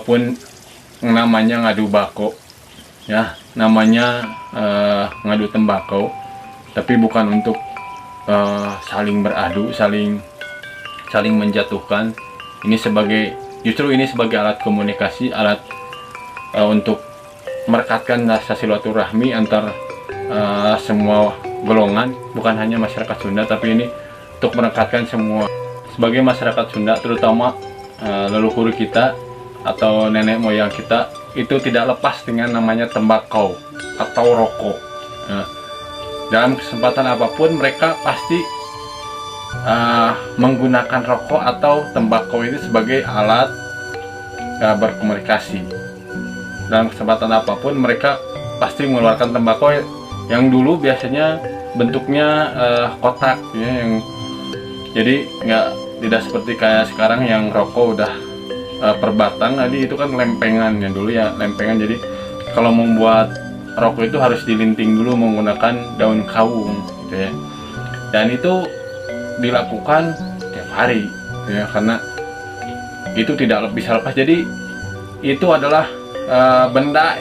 walaupun namanya ngadu bako, ya namanya ngadu tembakau, tapi bukan untuk saling beradu, saling menjatuhkan. Justru ini sebagai alat komunikasi, alat untuk merekatkan rasa silaturahmi antar semua golongan, bukan hanya masyarakat Sunda, tapi ini untuk merekatkan semua. Sebagai masyarakat Sunda, terutama leluhur kita atau nenek moyang kita, itu tidak lepas dengan namanya tembakau atau rokok. Dalam kesempatan apapun mereka pasti menggunakan rokok atau tembakau ini sebagai alat berkomunikasi. Dalam kesempatan apapun mereka pasti mengeluarkan tembakau yang dulu biasanya bentuknya kotak, ya, yang jadi tidak seperti kayak sekarang yang rokok udah per batang. Tadi itu kan lempengan, yang dulu ya lempengan. Jadi kalau membuat rokok itu harus dilinting dulu menggunakan daun kawung, gitu ya. Dan itu dilakukan tiap hari, ya, karena itu tidak bisa lepas. Jadi itu adalah benda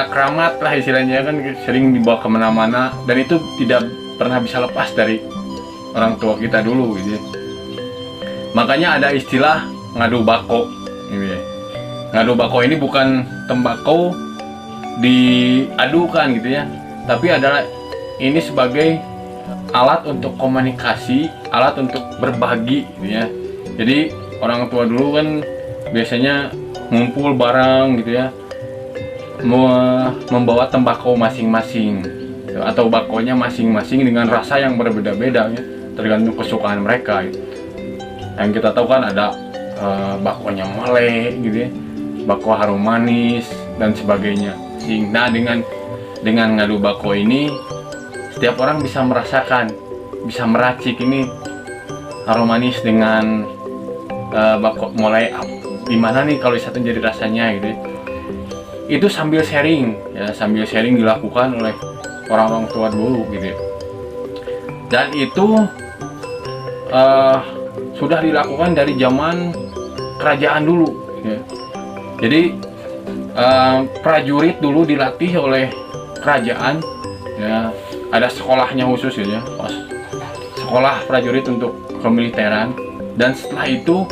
keramat lah istilahnya, kan sering dibawa kemana-mana, dan itu tidak pernah bisa lepas dari orang tua kita dulu, gitu ya. Makanya ada istilah ngadu bako, gitu ya. Ngadu bako ini bukan tembakau diadukan, gitu ya, tapi adalah ini sebagai alat untuk komunikasi, alat untuk berbagi, gitu ya. Jadi orang tua dulu kan biasanya ngumpul bareng, gitu ya, membawa tembakau masing-masing atau bakonya masing-masing dengan rasa yang berbeda-beda, ya, tergantung kesukaan mereka, gitu. Yang kita tahu kan ada bakonya molek, gitu ya, bako harum manis dan sebagainya. Nah, dengan ngadu bako ini setiap orang bisa merasakan, bisa meracik ini harum manis dengan bako molek gimana nih kalau satu jadi rasanya, gitu ya. Itu sambil sharing, ya, sambil sharing dilakukan oleh orang-orang tua dulu, gitu ya. Dan itu sudah dilakukan dari zaman kerajaan dulu, gitu ya. Jadi prajurit dulu dilatih oleh kerajaan, ya, ada sekolahnya khusus, ya, sekolah prajurit untuk kemiliteran. Dan setelah itu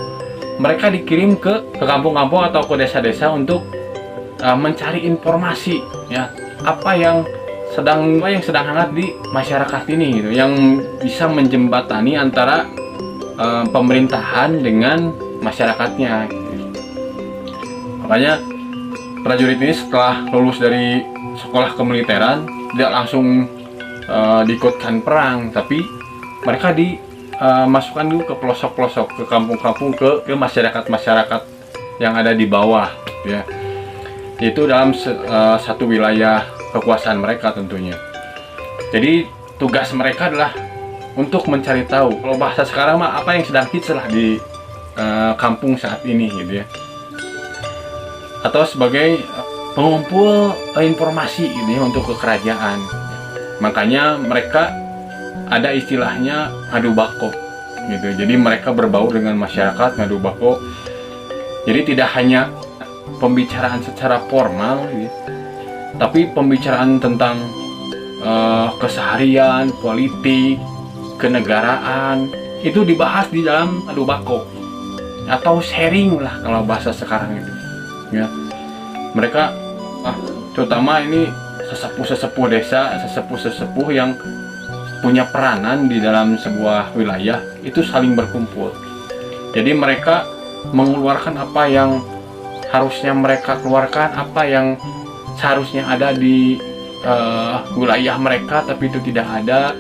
mereka dikirim ke kampung-kampung atau ke desa-desa untuk mencari informasi, ya, apa yang sedang hangat di masyarakat ini, gitu, yang bisa menjembatani antara pemerintahan dengan masyarakatnya, gitu. Makanya prajurit ini setelah lulus dari sekolah kemiliteran tidak langsung diikutkan perang, tapi mereka dimasukkan dulu ke pelosok-pelosok, ke kampung-kampung, ke masyarakat-masyarakat yang ada di bawah, ya. Itu dalam satu wilayah kekuasaan mereka tentunya. Jadi tugas mereka adalah untuk mencari tahu, kalau bahasa sekarang mah, apa yang sedang hits lah di kampung saat ini, gitu ya. Atau sebagai pengumpul informasi, gitu ya, untuk ke kerajaan. Makanya mereka ada istilahnya ngadu bako, gitu. Jadi mereka berbaur dengan masyarakat, ngadu bako. Jadi tidak hanya pembicaraan secara formal, gitu, tapi pembicaraan tentang keseharian, politik, kenegaraan, itu dibahas di dalam ngadu bako atau sharing lah kalau bahasa sekarang itu, ya. Mereka terutama ini sesepuh-sesepuh desa, sesepuh-sesepuh yang punya peranan di dalam sebuah wilayah, itu saling berkumpul. Jadi mereka mengeluarkan apa yang harusnya mereka keluarkan, apa yang seharusnya ada di wilayah mereka tapi itu tidak ada.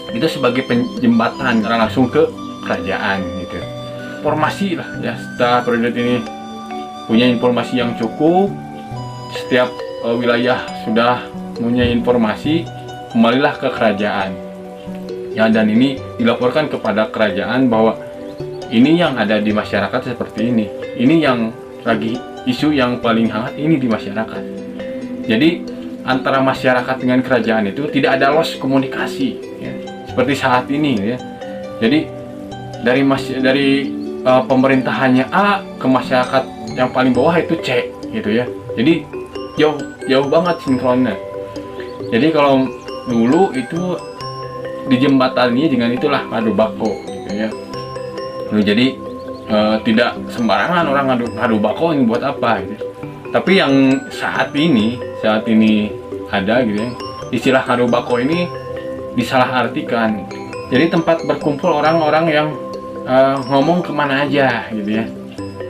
Itu sebagai penjembatan karena langsung ke kerajaan, gitu. Informasi lah, ya, setelah prajurit ini punya informasi yang cukup, setiap wilayah sudah punya informasi, kembalilah ke kerajaan, ya. Dan ini dilaporkan kepada kerajaan bahwa ini yang ada di masyarakat seperti ini yang lagi isu yang paling hangat ini di masyarakat. Jadi antara masyarakat dengan kerajaan itu tidak ada loss komunikasi, ya, seperti saat ini, ya. Jadi dari pemerintahannya A ke masyarakat yang paling bawah itu C gitu ya. Jadi jauh banget sinkronnya. Jadi kalau dulu itu dijembatani dengan itulah ngadu bako gitu ya. Jadi tidak sembarangan orang ngadu bako ini buat apa gitu. Tapi yang saat ini ada gitu ya, istilah ngadu bako ini disalahartikan. Jadi tempat berkumpul orang-orang yang ngomong kemana aja gitu ya,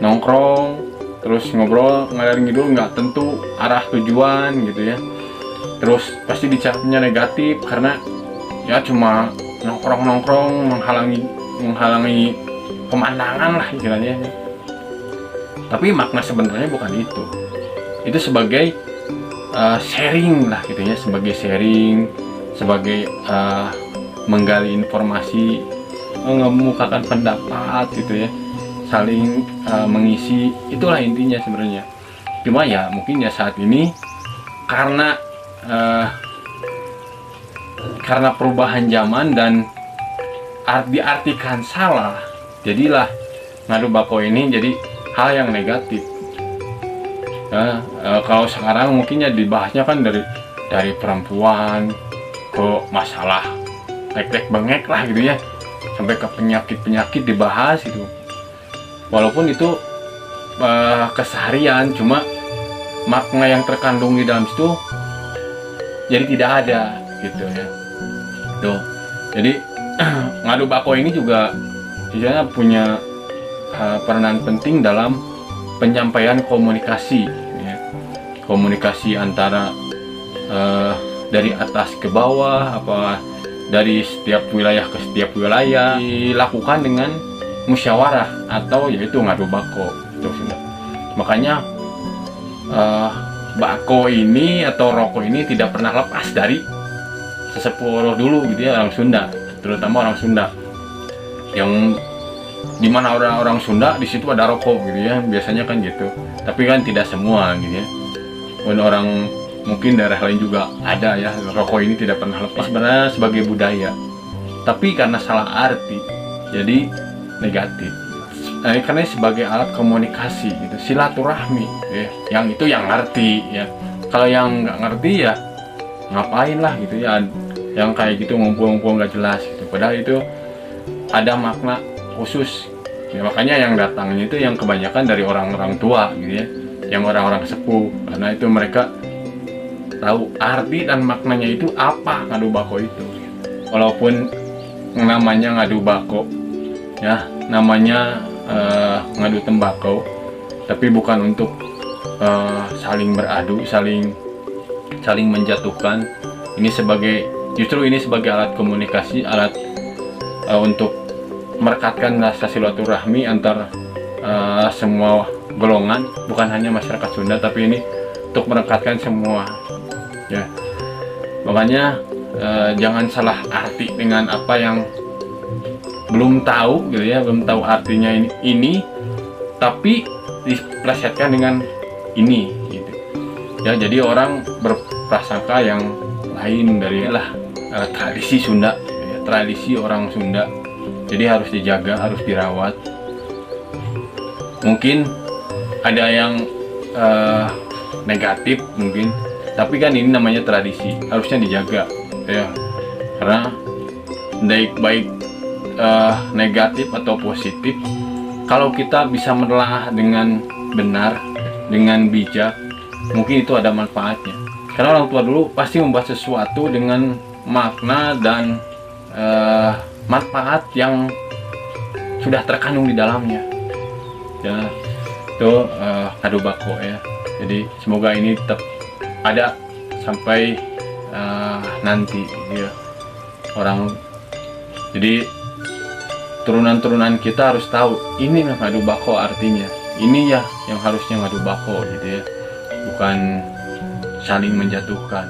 nongkrong terus ngobrol ngalor ngidul nggak tentu arah tujuan gitu ya. Terus pasti dicapnya negatif karena ya cuma nongkrong menghalangi pemandangan lah istilahnya. Tapi makna sebenarnya bukan itu. Itu sebagai sharing lah gitu ya, sebagai sharing, sebagai menggali informasi, mengemukakan pendapat gitu ya, saling mengisi. Itulah intinya sebenarnya. Cuma ya mungkin ya saat ini karena perubahan zaman dan diartikan salah, jadilah ngadu bako ini jadi hal yang negatif. Kalau sekarang mungkinnya dibahasnya kan dari perempuan ke masalah tek-tek bengek lah gitu ya, sampai ke penyakit dibahas gitu. Walaupun itu keseharian, cuma makna yang terkandung di dalam situ jadi tidak ada gitu ya. Tuh. Jadi ngadu bako ini juga istilahnya punya peranan penting dalam penyampaian komunikasi ya. Komunikasi antara dari atas ke bawah, apa dari setiap wilayah ke setiap wilayah, dilakukan dengan musyawarah atau yaitu ngadu bako gitu. Makanya bako ini atau rokok ini tidak pernah lepas dari sesepuh dulu gitu ya, orang Sunda, terutama orang Sunda, yang dimana orang-orang Sunda di situ ada rokok gitu ya, biasanya kan gitu. Tapi kan tidak semua gitu ya, orang mungkin daerah lain juga ada ya, rokok ini tidak pernah lepas sebenarnya sebagai budaya, tapi karena salah arti jadi negatif. Karena sebagai alat komunikasi gitu, silaturahmi ya, yang itu yang ngerti ya. Kalau yang nggak ngerti ya ngapain lah gitu ya, yang kayak gitu ngumpul-ngumpul nggak jelas gitu, padahal itu ada makna khusus ya. Makanya yang datangnya itu yang kebanyakan dari orang-orang tua gitu ya, yang orang-orang sepuh, karena itu mereka tahu arti dan maknanya itu apa ngadu bako itu. Walaupun namanya ngadu bako ya, namanya ngadu tembakau, tapi bukan untuk saling beradu, saling menjatuhkan. Justru ini sebagai alat komunikasi, alat untuk merekatkan rasa silaturahmi antar semua golongan, bukan hanya masyarakat Sunda, tapi ini untuk merekatkan semua ya. Makanya jangan salah arti dengan apa yang belum tahu gitu ya, belum tahu artinya ini tapi diplesetkan dengan ini gitu ya. Jadi orang berprasangka yang lain dari tradisi Sunda ya, tradisi orang Sunda. Jadi harus dijaga, harus dirawat. Mungkin ada yang negatif mungkin, tapi kan ini namanya tradisi, harusnya dijaga ya. Karena baik negatif atau positif, kalau kita bisa menelaah dengan benar, dengan bijak, mungkin itu ada manfaatnya. Karena orang tua dulu pasti membuat sesuatu dengan makna dan manfaat yang sudah terkandung di dalamnya ya. Itu ngadu bako ya. Jadi semoga ini tetap ada sampai nanti ya. Jadi turunan-turunan kita harus tahu ini ngadu bako artinya. Ini ya yang harusnya ngadu bako gitu ya, bukan saling menjatuhkan.